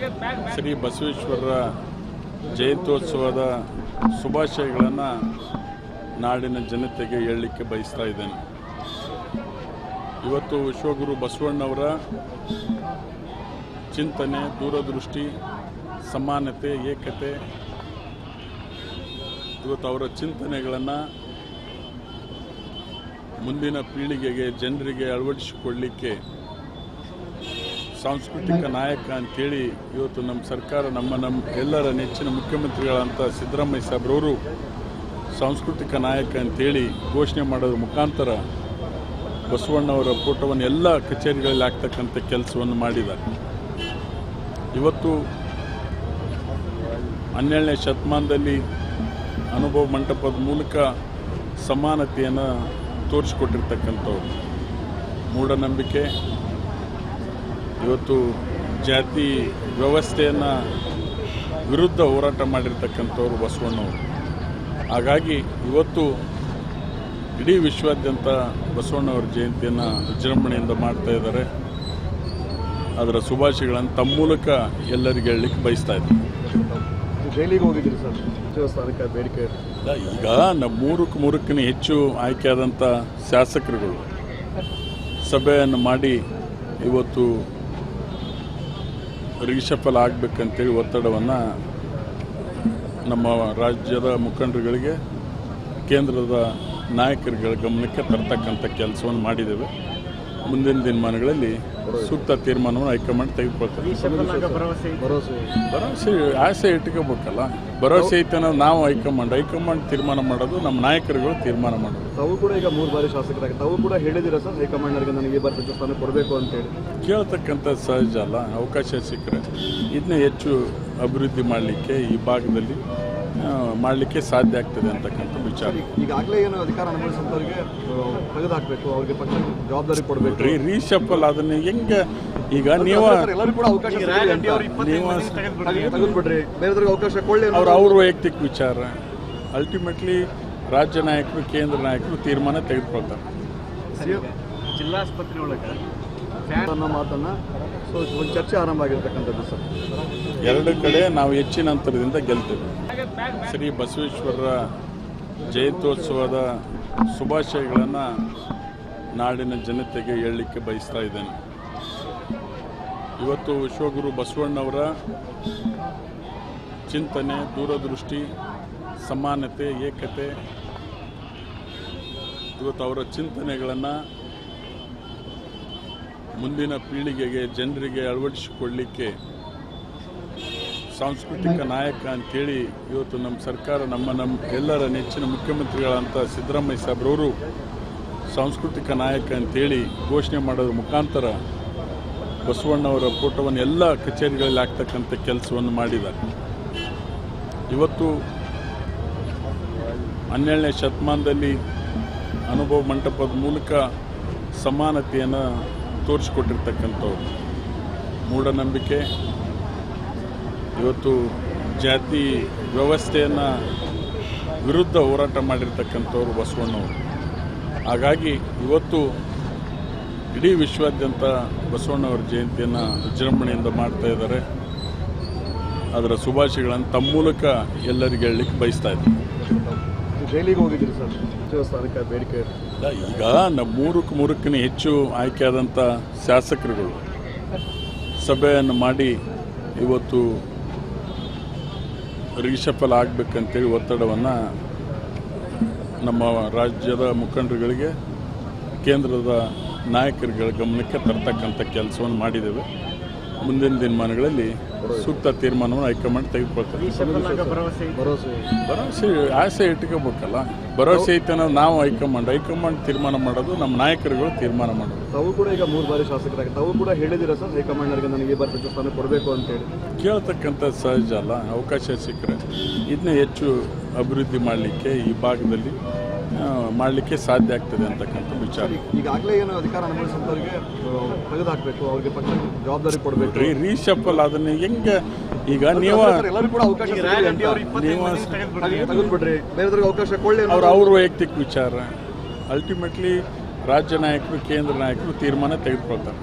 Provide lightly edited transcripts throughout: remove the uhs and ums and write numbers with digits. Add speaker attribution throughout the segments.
Speaker 1: ಶ್ರೀ ಬಸವೇಶ್ವರರ ಜಯಂತ್ಯೋತ್ಸವದ ಶುಭಾಶಯಗಳನ್ನು ನಾಡಿನ ಜನತೆಗೆ ಹೇಳಲಿಕ್ಕೆ ಬಯಸ್ತಾ ಇದ್ದೇನೆ. ಇವತ್ತು ವಿಶ್ವಗುರು ಬಸವಣ್ಣವರ ಚಿಂತನೆ, ದೂರದೃಷ್ಟಿ, ಸಮಾನತೆ, ಏಕತೆ, ಇವತ್ತು ಅವರ ಚಿಂತನೆಗಳನ್ನು ಮುಂದಿನ ಪೀಳಿಗೆಗೆ, ಜನರಿಗೆ ಅಳವಡಿಸಿಕೊಳ್ಳಲಿಕ್ಕೆ ಸಾಂಸ್ಕೃತಿಕ ನಾಯಕ ಅಂತೇಳಿ ಇವತ್ತು ನಮ್ಮ ಸರ್ಕಾರ ನಮ್ಮ ಎಲ್ಲರ ನೆಚ್ಚಿನ ಮುಖ್ಯಮಂತ್ರಿಗಳಂತ ಸಿದ್ದರಾಮಯ್ಯ ಸಾಹೇಬ್ರವರು ಸಾಂಸ್ಕೃತಿಕ ನಾಯಕ ಅಂತೇಳಿ ಘೋಷಣೆ ಮಾಡೋದ್ರ ಮುಖಾಂತರ ಬಸವಣ್ಣವರ ಫೋಟೋವನ್ನು ಎಲ್ಲ ಕಚೇರಿಗಳಲ್ಲಿ ಹಾಕ್ತಕ್ಕಂಥ ಕೆಲಸವನ್ನು ಮಾಡಿದ್ದಾರೆ. ಇವತ್ತು 12ನೇ ಶತಮಾನದಲ್ಲಿ ಅನುಭವ ಮಂಟಪದ ಮೂಲಕ ಸಮಾನತೆಯನ್ನು ತೋರಿಸಿಕೊಟ್ಟಿರ್ತಕ್ಕಂಥವ್ರು. ಮೂಢನಂಬಿಕೆ, ಇವತ್ತು ಜಾತಿ ವ್ಯವಸ್ಥೆಯನ್ನು ವಿರುದ್ಧ ಹೋರಾಟ ಮಾಡಿರ್ತಕ್ಕಂಥವ್ರು ಬಸವಣ್ಣವರು. ಹಾಗಾಗಿ ಇವತ್ತು ಇಡೀ ವಿಶ್ವಾದ್ಯಂತ ಬಸವಣ್ಣವರ ಜಯಂತಿಯನ್ನು ವಿಜೃಂಭಣೆಯಿಂದ ಮಾಡ್ತಾ ಇದ್ದಾರೆ. ಅದರ ಶುಭಾಶಯಗಳನ್ನು ತಮ್ಮ ಮೂಲಕ ಎಲ್ಲರಿಗೆ ಹೇಳಲಿಕ್ಕೆ ಬಯಸ್ತಾ ಇದ್ದೀನಿ.
Speaker 2: ಜೈಲಿಗೆ ಹೋಗಿದ್ದೀರಿ ಸರ್, ದೇವಸ್ಥಾನಕ್ಕೆ ಬೇಡಿಕೆ
Speaker 1: ಈಗ ನಮ್ಮ ಮೂರಕ್ಕೂ ಹೆಚ್ಚು ಆಯ್ಕೆಯಾದಂಥ ಶಾಸಕರುಗಳು ಸಭೆಯನ್ನು ಮಾಡಿ ಇವತ್ತು ರೀಶಫಲ್ ಆಗಬೇಕಂತೇಳಿ ಒತ್ತಡವನ್ನು ನಮ್ಮ ರಾಜ್ಯದ ಮುಖಂಡರುಗಳಿಗೆ, ಕೇಂದ್ರದ ನಾಯಕರುಗಳ ಗಮನಕ್ಕೆ ತರ್ತಕ್ಕಂಥ ಕೆಲಸವನ್ನು ಮಾಡಿದ್ದೇವೆ. ಮುಂದಿನ ದಿನಮಾನಗಳಲ್ಲಿ ಸೂಕ್ತ ತೀರ್ಮಾನವನ್ನು ಹೈಕಮಾಂಡ್ ತೆಗೆದುಕೊಳ್ತಾರೆ. ಭರವಸೆ ಆಸೆ ಇಟ್ಕೋಬೇಕಲ್ಲ. ಭರವಸೆ ಐತೆ ಅನ್ನೋದು ನಾವು ಹೈಕಮಾಂಡ್ ತೀರ್ಮಾನ ಮಾಡೋದು, ನಮ್ಮ ನಾಯಕರುಗಳು ತೀರ್ಮಾನ ಮಾಡೋದು.
Speaker 2: ತಾವು ಕೂಡ ಈಗ 3 ಬಾರಿ ಶಾಸಕರಾಗಿ ತಾವು ಕೂಡ ಹೇಳಿದ್ದೀರಾ ಸರ್, ಹೈಕಮಾಂಡ್ನವರಿಗೆ ನನಗೆ ಈ ಬಾರಿ ಸಚಿವ ಸ್ಥಾನ ಕೊಡಬೇಕು ಅಂತೇಳಿ?
Speaker 1: ಕೇಳ್ತಕ್ಕಂಥ ಸಹಜ ಅಲ್ಲ. ಅವಕಾಶ ಸಿಕ್ಕರೆ ಇದನ್ನ ಹೆಚ್ಚು ಅಭಿವೃದ್ಧಿ ಮಾಡಲಿಕ್ಕೆ ಈ ಭಾಗದಲ್ಲಿ ಮಾಡಲಿಕ್ಕೆ ಸಾಧ್ಯ ಆಗ್ತದೆ ಅಂತಕ್ಕಂಥ ವಿಚಾರ.
Speaker 2: ಈಗಾಗಲೇ ಏನು ಅಧಿಕಾರ ಅನುಭವಿಸಿದವರಿಗೆ ತೆಗೆದು ಹಾಕಬೇಕು, ಅವ್ರಿಗೆ ಪಕ್ಷ ಜವಾಬ್ದಾರಿ ಕೊಡಬೇಕು.
Speaker 1: ರೀಶಫಲ್ ಅದನ್ನ ಹೆಂಗೆ ಈಗ ನೀವು
Speaker 2: ಎಲ್ಲರೂ ಕೂಡ ಅವಕಾಶ ತೆಗೆದುಬಿಡ್ರಿ, ಬೇರೆಯವ್ರಿಗೆ ಅವಕಾಶ ಕೊಳ್ಳಿ
Speaker 1: ಅವ್ರ ವೈಯಕ್ತಿಕ ವಿಚಾರ. ಅಲ್ಟಿಮೇಟ್ಲಿ ರಾಜ್ಯ ನಾಯಕರು, ಕೇಂದ್ರ ನಾಯಕರು ತೀರ್ಮಾನ ತೆಗೆದುಕೊಳ್ತಾರೆ.
Speaker 2: ಜಿಲ್ಲಾಸ್ಪತ್ರೆ ಒಳಗೆ ಅನ್ನೋ ಮಾತನ್ನು ಒಂದು ಚರ್ಚೆ ಆರಂಭ ಆಗಿರ್ತಕ್ಕಂಥದ್ದು ಸರ್.
Speaker 1: 2 ಕಡೆ ನಾವು ಹೆಚ್ಚಿನ ಅಂತರದಿಂದ ಗೆಲ್ತೇವೆ. ಶ್ರೀ ಬಸವೇಶ್ವರರ ಜಯಂತ್ಯೋತ್ಸವದ ಶುಭಾಶಯಗಳನ್ನು ನಾಡಿನ ಜನತೆಗೆ ಹೇಳಲಿಕ್ಕೆ ಬಯಸ್ತಾ ಇದ್ದೇನೆ. ಇವತ್ತು ವಿಶ್ವಗುರು ಬಸವಣ್ಣವರ ಚಿಂತನೆ, ದೂರದೃಷ್ಟಿ, ಸಮಾನತೆ, ಏಕತೆ, ಇವತ್ತು ಅವರ ಚಿಂತನೆಗಳನ್ನು ಮುಂದಿನ ಪೀಳಿಗೆಗೆ, ಜನರಿಗೆ ಅಳವಡಿಸಿಕೊಳ್ಳಲಿಕ್ಕೆ ಸಾಂಸ್ಕೃತಿಕ ನಾಯಕ ಅಂತೇಳಿ ಇವತ್ತು ನಮ್ಮ ಸರ್ಕಾರ ನಮ್ಮ ಎಲ್ಲರ ನೆಚ್ಚಿನ ಮುಖ್ಯಮಂತ್ರಿಗಳಂತ ಸಿದ್ದರಾಮಯ್ಯ ಸಾಹೇಬ್ರವರು ಸಾಂಸ್ಕೃತಿಕ ನಾಯಕ ಅಂತೇಳಿ ಘೋಷಣೆ ಮಾಡೋದ್ರ ಮುಖಾಂತರ ಬಸವಣ್ಣವರ ಫೋಟೋವನ್ನು ಎಲ್ಲ ಕಚೇರಿಗಳಲ್ಲಿ ಹಾಕ್ತಕ್ಕಂಥ ಕೆಲಸವನ್ನು ಮಾಡಿದ್ದಾರೆ. ಇವತ್ತು 12ನೇ ಶತಮಾನದಲ್ಲಿ ಅನುಭವ ಮಂಟಪದ ಮೂಲಕ ಸಮಾನತೆಯನ್ನು ತೋರಿಸಿಕೊಟ್ಟಿರ್ತಕ್ಕಂಥವ್ರು. ಮೂಢನಂಬಿಕೆ, ಇವತ್ತು ಜಾತಿ ವ್ಯವಸ್ಥೆಯನ್ನು ವಿರುದ್ಧ ಹೋರಾಟ ಮಾಡಿರ್ತಕ್ಕಂಥವ್ರು ಬಸವಣ್ಣವರು. ಹಾಗಾಗಿ ಇವತ್ತು ಇಡೀ ವಿಶ್ವಾದ್ಯಂತ ಬಸವಣ್ಣವರ ಜಯಂತಿಯನ್ನು ವಿಜೃಂಭಣೆಯಿಂದ ಮಾಡ್ತಾ ಇದ್ದಾರೆ. ಅದರ ಶುಭಾಶಯಗಳನ್ನು ತಮ್ಮ ಮೂಲಕ ಎಲ್ಲರಿಗೆ ಹೇಳಲಿಕ್ಕೆ ಬಯಸ್ತಾ ಇದ್ದೀನಿ.
Speaker 2: ಜೈಲಿಗೆ ಹೋಗಿದ್ದೀರಿ ಸರ್, ದೇವಸ್ಥಾನಕ್ಕೆ ಬೇಡಿಕೆ
Speaker 1: ಈಗ ನಮ್ಮ ಮೂರಕ್ಕೂ ಹೆಚ್ಚು ಆಯ್ಕೆಯಾದಂಥ ಶಾಸಕರುಗಳು ಸಭೆಯನ್ನು ಮಾಡಿ ಇವತ್ತು ರೀಶಫಲ್ ಆಗಬೇಕಂತೇಳಿ ಒತ್ತಡವನ್ನು ನಮ್ಮ ರಾಜ್ಯದ ಮುಖಂಡರುಗಳಿಗೆ, ಕೇಂದ್ರದ ನಾಯಕರುಗಳ ಗಮನಕ್ಕೆ ತರ್ತಕ್ಕಂಥ ಕೆಲಸವನ್ನು ಮಾಡಿದ್ದೇವೆ. ಮುಂದಿನ ದಿನಮಾನಗಳಲ್ಲಿ ಸೂಕ್ತ ತೀರ್ಮಾನವನ್ನು ಹೈಕಮಾಂಡ್ ತೆಗೆದುಕೊಳ್ತಾರೆ. ಭರವಸೆ ಆಸೆ ಇಟ್ಕೋಬೇಕಲ್ಲ. ಭರವಸೆ ಐತೆ ಅನ್ನೋದು ನಾವು ಹೈಕಮಾಂಡ್ ತೀರ್ಮಾನ ಮಾಡೋದು, ನಮ್ಮ ನಾಯಕರುಗಳು ತೀರ್ಮಾನ ಮಾಡೋದು.
Speaker 2: ತಾವು ಕೂಡ ಈಗ 3 ಬಾರಿ ಶಾಸಕರಾಗಿ ತಾವು ಕೂಡ ಹೇಳಿದ್ದೀರಾ ಸರ್, ಹೈಕಮಾಂಡ್ನವರಿಗೆ ನನಗೆ ಈ ಬಾರಿ ಸಚಿವ ಸ್ಥಾನ ಕೊಡಬೇಕು ಅಂತೇಳಿ? ಕೇಳ್ತಕ್ಕಂಥ
Speaker 1: ಸಹಜ ಅಲ್ಲ. ಅವಕಾಶ ಸಿಕ್ಕರೆ ಇದನ್ನ ಹೆಚ್ಚು ಅಭಿವೃದ್ಧಿ ಮಾಡಲಿಕ್ಕೆ ಈ ಭಾಗದಲ್ಲಿ ಮಾಡಲಿಕ್ಕೆ ಸಾಧ್ಯ ಆಗ್ತದೆ ಅಂತಕ್ಕಂಥ ವಿಚಾರ.
Speaker 2: ಈಗಾಗಲೇ ಏನು ಅಧಿಕಾರ ಅನುಭವಿಸಿದವರಿಗೆ ತೆಗೆದು ಹಾಕಬೇಕು, ಅವ್ರಿಗೆ ಪಕ್ಷ ಜವಾಬ್ದಾರಿ ಕೊಡಬೇಕು.
Speaker 1: ರೀಶಫಲ್ ಅದನ್ನ ಹೆಂಗೆ ಈಗ ನೀವು
Speaker 2: ಎಲ್ಲರೂ ಕೂಡ ಅವಕಾಶ ತೆಗೆದುಬಿಡ್ರಿ, ಬೇರೆಯವ್ರಿಗೆ ಅವಕಾಶ ಕೊಳ್ಳಿ
Speaker 1: ಅವ್ರ ವೈಯಕ್ತಿಕ ವಿಚಾರ. ಅಲ್ಟಿಮೇಟ್ಲಿ ರಾಜ್ಯ ನಾಯಕರು, ಕೇಂದ್ರ ನಾಯಕರು ತೀರ್ಮಾನ ತೆಗೆದುಕೊಳ್ತಾರೆ.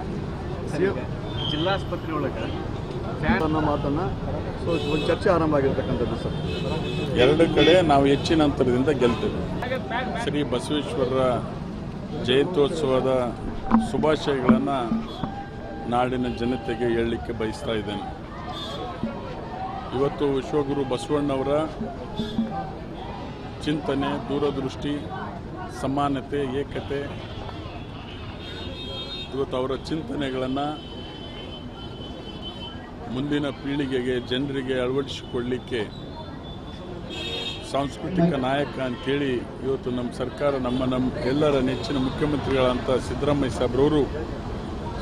Speaker 2: ಜಿಲ್ಲಾಸ್ಪತ್ರೆ ಒಳಗೆ ಅನ್ನೋ ಮಾತನ್ನ ಸೊ ಒಂದು ಚರ್ಚೆ ಆರಂಭ ಆಗಿರ್ತಕ್ಕಂಥದ್ದು ಸರ್.
Speaker 1: ಎರಡು ಕಡೆ ನಾವು ಹೆಚ್ಚಿನ ಅಂತರದಿಂದ ಗೆಲ್ತೇವೆ. ಶ್ರೀ ಬಸವೇಶ್ವರರ ಜಯಂತ್ಯೋತ್ಸವದ ಶುಭಾಶಯಗಳನ್ನು ನಾಡಿನ ಜನತೆಗೆ ಹೇಳಲಿಕ್ಕೆ ಬಯಸ್ತಾ ಇದ್ದೇನೆ. ಇವತ್ತು ವಿಶ್ವಗುರು ಬಸವಣ್ಣವರ ಚಿಂತನೆ, ದೂರದೃಷ್ಟಿ, ಸಮಾನತೆ, ಏಕತೆ, ಇವತ್ತು ಅವರ ಚಿಂತನೆಗಳನ್ನು ಮುಂದಿನ ಪೀಳಿಗೆಗೆ, ಜನರಿಗೆ ಅಳವಡಿಸಿಕೊಳ್ಳಲಿಕ್ಕೆ ಸಾಂಸ್ಕೃತಿಕ ನಾಯಕ ಅಂತೇಳಿ ಇವತ್ತು ನಮ್ಮ ಸರ್ಕಾರ ನಮ್ಮ ಎಲ್ಲರ ನೆಚ್ಚಿನ ಮುಖ್ಯಮಂತ್ರಿಗಳಂತ ಸಿದ್ದರಾಮಯ್ಯ ಸಾಹೇಬ್ರವರು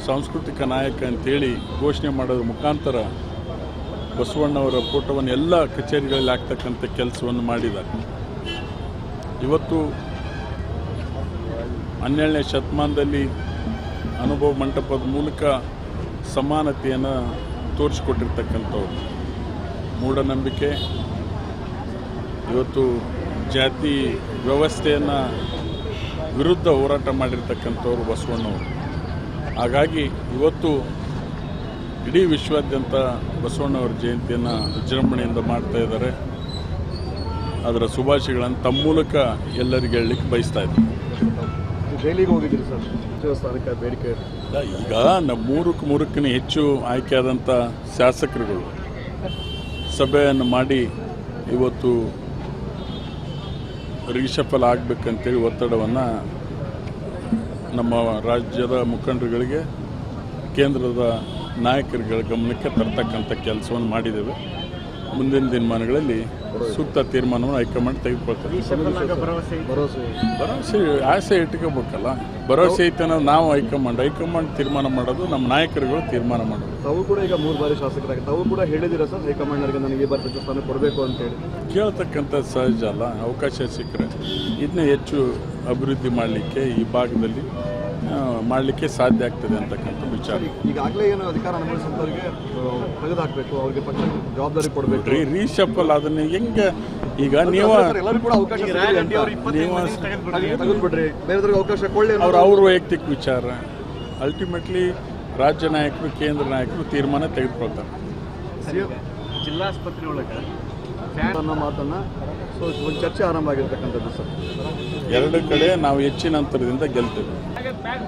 Speaker 1: ಸಾಂಸ್ಕೃತಿಕ ನಾಯಕ ಅಂತೇಳಿ ಘೋಷಣೆ ಮಾಡೋದ್ರ ಮುಖಾಂತರ ಬಸವಣ್ಣವರ ಫೋಟೋವನ್ನು ಎಲ್ಲ ಕಚೇರಿಗಳಲ್ಲಿ ಹಾಕ್ತಕ್ಕಂಥ ಕೆಲಸವನ್ನು ಮಾಡಿದ್ದಾರೆ. ಇವತ್ತು 12ನೇ ಶತಮಾನದಲ್ಲಿ ಅನುಭವ ಮಂಟಪದ ಮೂಲಕ ಸಮಾನತೆಯನ್ನು ತೋರಿಸಿಕೊಟ್ಟಿರ್ತಕ್ಕಂಥವ್ರು. ಮೂಢನಂಬಿಕೆ, ಇವತ್ತು ಜಾತಿ ವ್ಯವಸ್ಥೆಯನ್ನು ವಿರುದ್ಧ ಹೋರಾಟ ಮಾಡಿರ್ತಕ್ಕಂಥವ್ರು ಬಸವಣ್ಣವರು. ಹಾಗಾಗಿ ಇವತ್ತು ಇಡೀ ವಿಶ್ವಾದ್ಯಂತ ಬಸವಣ್ಣವರ ಜಯಂತಿಯನ್ನು ವಿಜೃಂಭಣೆಯಿಂದ ಮಾಡ್ತಾ ಇದ್ದಾರೆ. ಅದರ ಶುಭಾಶಯಗಳನ್ನು ತಮ್ಮ ಮೂಲಕ ಎಲ್ಲರಿಗೆ ಹೇಳಲಿಕ್ಕೆ ಬಯಸ್ತಾ ಇದ್ದೀನಿ.
Speaker 2: ದೆಹಲಿಗೆ ಹೋಗಿದ್ದೀರಿ ಸರ್, ದೇವಸ್ಥಾನಕ್ಕೆ ಬೇಡಿಕೆ.
Speaker 1: ಈಗ ನಮ್ಮ ಮೂರಕ್ಕೂ ಹೆಚ್ಚು ಆಯ್ಕೆಯಾದಂಥ ಶಾಸಕರುಗಳು ಸಭೆಯನ್ನು ಮಾಡಿ ಇವತ್ತು ರೀಶಫಲ್ ಆಗಬೇಕಂತೇಳಿ ಒತ್ತಡವನ್ನು ನಮ್ಮ ರಾಜ್ಯದ ಮುಖಂಡರುಗಳಿಗೆ, ಕೇಂದ್ರದ ನಾಯಕರುಗಳ ಗಮನಕ್ಕೆ ತರ್ತಕ್ಕಂಥ ಕೆಲಸವನ್ನು ಮಾಡಿದ್ದೇವೆ. ಮುಂದಿನ ದಿನಮಾನಗಳಲ್ಲಿ ಸೂಕ್ತ ತೀರ್ಮಾನವನ್ನು ಹೈಕಮಾಂಡ್ ತೆಗೆದುಕೊಳ್ತಾರೆ. ಭರವಸೆ ಆಸೆ ಇಟ್ಕೋಬೇಕಲ್ಲ. ಭರವಸೆ ಐತೆ ನಾವು ಹೈಕಮಾಂಡ್ ತೀರ್ಮಾನ ಮಾಡೋದು, ನಮ್ಮ ನಾಯಕರುಗಳು ತೀರ್ಮಾನ ಮಾಡೋದು.
Speaker 2: ತಾವು ಕೂಡ ಈಗ 3 ಬಾರಿ ಶಾಸಕರಾಗಿ ತಾವು ಕೂಡ ಹೇಳಿದ್ದೀರಾ ಸರ್, ಹೈಕಮಾಂಡ್ನವರಿಗೆ ನನಗೆ ಈ ಬಾರಿ ಸಚಿವ ಸ್ಥಾನ ಕೊಡಬೇಕು ಅಂತೇಳಿ. ಕೇಳ್ತಕ್ಕಂಥ
Speaker 1: ಸಹಜ ಅಲ್ಲ. ಅವಕಾಶ ಸಿಕ್ಕರೆ ಇದನ್ನ ಹೆಚ್ಚು ಅಭಿವೃದ್ಧಿ ಮಾಡಲಿಕ್ಕೆ ಈ ಭಾಗದಲ್ಲಿ ಮಾಡಲಿಕ್ಕೆ ಸಾಧ್ಯ ಆಗ್ತದೆ ಅಂತಕ್ಕಂಥ ವಿಚಾರ.
Speaker 2: ಈಗಾಗಲೇ ಏನು ಅಧಿಕಾರ ಅನುಭವಿಸಿದವರಿಗೆ ತೆಗೆದುಹಾಕಬೇಕು, ಅವ್ರಿಗೆ ಪಕ್ಷ ಜವಾಬ್ದಾರಿ ಕೊಡಬೇಕು.
Speaker 1: ರೀಶಫಲ್ ಅದನ್ನ ಹೆಂಗೆ ಈಗ ನೀವು
Speaker 2: ಎಲ್ಲರೂ ಕೂಡ ಅವಕಾಶ ತೆಗೆದುಬಿಡ್ರಿ, ಬೇರೆಯವ್ರಿಗೆ ಅವಕಾಶ ಕೊಳ್ಳಿ
Speaker 1: ಅವ್ರ ವೈಯಕ್ತಿಕ ವಿಚಾರ. ಅಲ್ಟಿಮೇಟ್ಲಿ ರಾಜ್ಯ ನಾಯಕರು, ಕೇಂದ್ರ ನಾಯಕರು ತೀರ್ಮಾನ ತೆಗೆದುಕೊಳ್ತಾರೆ.
Speaker 2: ಜಿಲ್ಲಾಸ್ಪತ್ರೆ ಒಳಗೆ ಅನ್ನೋ ಮಾತನ್ನ ಸೊ ಒಂದು ಚರ್ಚೆ ಆರಂಭ ಆಗಿರ್ತಕ್ಕಂಥದ್ದು ಸರ್.
Speaker 1: ಎರಡು ಕಡೆ ನಾವು ಹೆಚ್ಚಿನ ಅಂತರದಿಂದ ಗೆಲ್ತೇವೆ.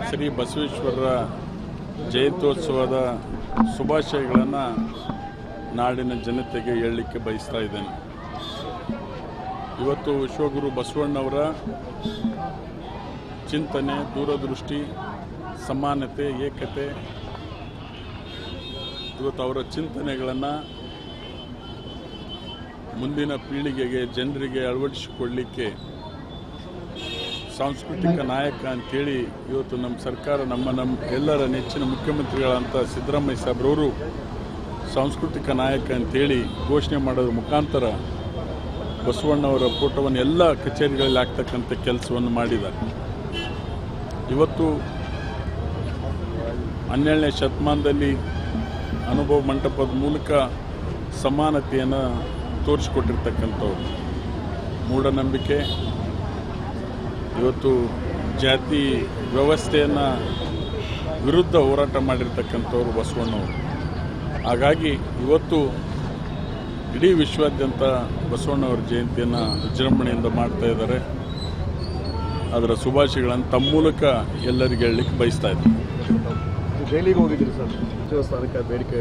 Speaker 1: ಶ್ರೀ ಬಸವೇಶ್ವರರ ಜಯಂತ್ಯೋತ್ಸವದ ಶುಭಾಶಯಗಳನ್ನು ನಾಡಿನ ಜನತೆಗೆ ಹೇಳಲಿಕ್ಕೆ ಬಯಸ್ತಾ ಇದ್ದೇನೆ. ಇವತ್ತು ವಿಶ್ವಗುರು ಬಸವಣ್ಣವರ ಚಿಂತನೆ, ದೂರದೃಷ್ಟಿ, ಸಮಾನತೆ, ಏಕತೆ, ಇವತ್ತು ಅವರ ಚಿಂತನೆಗಳನ್ನು ಮುಂದಿನ ಪೀಳಿಗೆಗೆ, ಜನರಿಗೆ ಅಳವಡಿಸಿಕೊಳ್ಳಲಿಕ್ಕೆ ಸಾಂಸ್ಕೃತಿಕ ನಾಯಕ ಅಂತೇಳಿ ಇವತ್ತು ನಮ್ಮ ಸರ್ಕಾರ ನಮ್ಮ ಎಲ್ಲರ ನೆಚ್ಚಿನ ಮುಖ್ಯಮಂತ್ರಿಗಳಂತ ಸಿದ್ದರಾಮಯ್ಯ ಸಾಹೇಬ್ರವರು ಸಾಂಸ್ಕೃತಿಕ ನಾಯಕ ಅಂತೇಳಿ ಘೋಷಣೆ ಮಾಡೋದ್ರ ಮುಖಾಂತರ ಬಸವಣ್ಣವರ ಫೋಟೋವನ್ನು ಎಲ್ಲ ಕಚೇರಿಗಳಲ್ಲಿ ಹಾಕ್ತಕ್ಕಂಥ ಕೆಲಸವನ್ನು ಮಾಡಿದ್ದಾರೆ. ಇವತ್ತು 12ನೇ ಶತಮಾನದಲ್ಲಿ ಅನುಭವ ಮಂಟಪದ ಮೂಲಕ ಸಮಾನತೆಯನ್ನು ತೋರಿಸಿಕೊಟ್ಟಿರ್ತಕ್ಕಂಥವ್ರು. ಮೂಢನಂಬಿಕೆ, ಇವತ್ತು ಜಾತಿ ವ್ಯವಸ್ಥೆಯನ್ನು ವಿರುದ್ಧ ಹೋರಾಟ ಮಾಡಿರ್ತಕ್ಕಂಥವ್ರು ಬಸವಣ್ಣವರು. ಹಾಗಾಗಿ ಇವತ್ತು ಇಡೀ ವಿಶ್ವಾದ್ಯಂತ ಬಸವಣ್ಣವರ ಜಯಂತಿಯನ್ನು ವಿಜೃಂಭಣೆಯಿಂದ ಮಾಡ್ತಾ ಇದ್ದಾರೆ. ಅದರ ಶುಭಾಶಯಗಳನ್ನು ತಮ್ಮ ಮೂಲಕ ಎಲ್ಲರಿಗೆ ಹೇಳಲಿಕ್ಕೆ ಬಯಸ್ತಾ ಇದ್ದೀನಿ.
Speaker 2: ದೆಹಲಿಗೆ ಹೋಗಿದ್ದೀರಿ ಸರ್, ದೇವಸ್ಥಾನಕ್ಕೆ ಬೇಡಿಕೆ.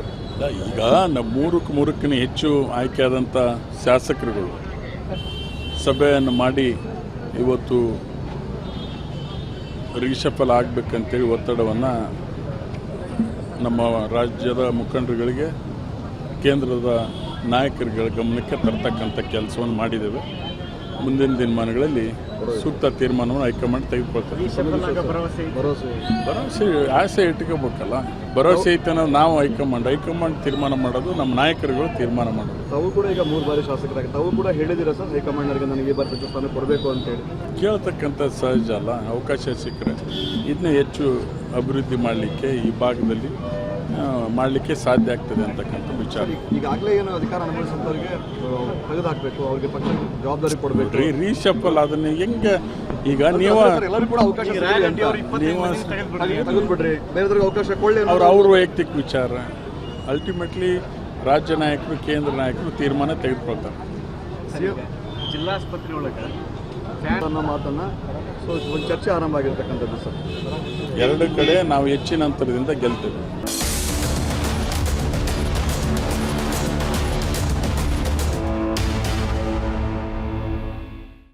Speaker 1: ಈಗ ನಮ್ಮ ಮೂರಕ್ಕೂ ಹೆಚ್ಚು ಆಯ್ಕೆಯಾದಂಥ ಶಾಸಕರುಗಳು ಸಭೆಯನ್ನು ಮಾಡಿ ಇವತ್ತು ರೀಶಫಲ್ ಆಗಬೇಕಂತೇಳಿ ಒತ್ತಡವನ್ನು ನಮ್ಮ ರಾಜ್ಯದ ಮುಖಂಡರುಗಳಿಗೆ, ಕೇಂದ್ರದ ನಾಯಕರುಗಳ ಗಮನಕ್ಕೆ ತರ್ತಕ್ಕಂಥ ಕೆಲಸವನ್ನು ಮಾಡಿದ್ದೇವೆ. ಮುಂದಿನ ದಿನಮಾನಗಳಲ್ಲಿ ಸೂಕ್ತ ತೀರ್ಮಾನವನ್ನು ಹೈಕಮಾಂಡ್ ತೆಗೆದುಕೊಳ್ತಾರೆ. ಭರವಸೆ ಆಸೆ ಇಟ್ಕೋಬೇಕಲ್ಲ. ಭರವಸೆ ಐತೆ ನಾವು ಹೈಕಮಾಂಡ್ ತೀರ್ಮಾನ ಮಾಡೋದು, ನಮ್ಮ ನಾಯಕರುಗಳು ತೀರ್ಮಾನ ಮಾಡೋದು.
Speaker 2: ತಾವು ಕೂಡ ಈಗ 3 ಬಾರಿ ಶಾಸಕರಾಗಿ ತಾವು ಕೂಡ ಹೇಳಿದ್ದೀರಾ ಸರ್, ಹೈಕಮಾಂಡ್ನವರಿಗೆ ನನಗೆ ಈ ಬಾರಿ ಸಚಿವ ಸ್ಥಾನ ಕೊಡಬೇಕು ಅಂತೇಳಿ. ಕೇಳ್ತಕ್ಕಂಥ ಸಹಜ ಅಲ್ಲ. ಅವಕಾಶ ಸಿಕ್ಕರೆ ಇದನ್ನ ಹೆಚ್ಚು ಅಭಿವೃದ್ಧಿ ಮಾಡಲಿಕ್ಕೆ ಈ ಭಾಗದಲ್ಲಿ ಮಾಡಲಿಕ್ಕೆ ಸಾಧ್ಯ ಆಗ್ತದೆ ಅಂತಕ್ಕಂಥ ವಿಚಾರ. ಈಗಾಗಲೇ ಏನು ಅಧಿಕಾರ ಅನುಭವಿಸಿದವರಿಗೆ ತೆಗೆದುಹಾಕಬೇಕು, ಅವ್ರಿಗೆ ಪಕ್ಷ ಜವಾಬ್ದಾರಿ ಕೊಡಬೇಕು.
Speaker 1: ರೀಶಫಲ್ ಅದನ್ನ ಹೆಂಗೆ ಈಗ ನೀವು
Speaker 2: ಎಲ್ಲರೂ ಕೂಡ ಅವಕಾಶ ತೆಗೆದುಬಿಡ್ರಿ, ಬೇರೆಯವ್ರಿಗೆ ಅವಕಾಶ ಕೊಳ್ಳಿ
Speaker 1: ಅವ್ರ ವೈಯಕ್ತಿಕ ವಿಚಾರ. ಅಲ್ಟಿಮೇಟ್ಲಿ ರಾಜ್ಯ ನಾಯಕರು ಕೇಂದ್ರ ನಾಯಕರು ತೀರ್ಮಾನ ತೆಗೆದುಕೊಳ್ತಾರೆ.
Speaker 2: ಜಿಲ್ಲಾಸ್ಪತ್ರೆ ಒಳಗೆ ಅನ್ನೋ ಮಾತನ್ನು ಸೊ ಒಂದು ಚರ್ಚೆ ಆರಂಭ ಆಗಿರ್ತಕ್ಕಂಥದ್ದು ಸರ್.
Speaker 1: ಎರಡು ಕಡೆ ನಾವು ಹೆಚ್ಚಿನ ಅಂತರದಿಂದ ಗೆಲ್ತೇವೆ.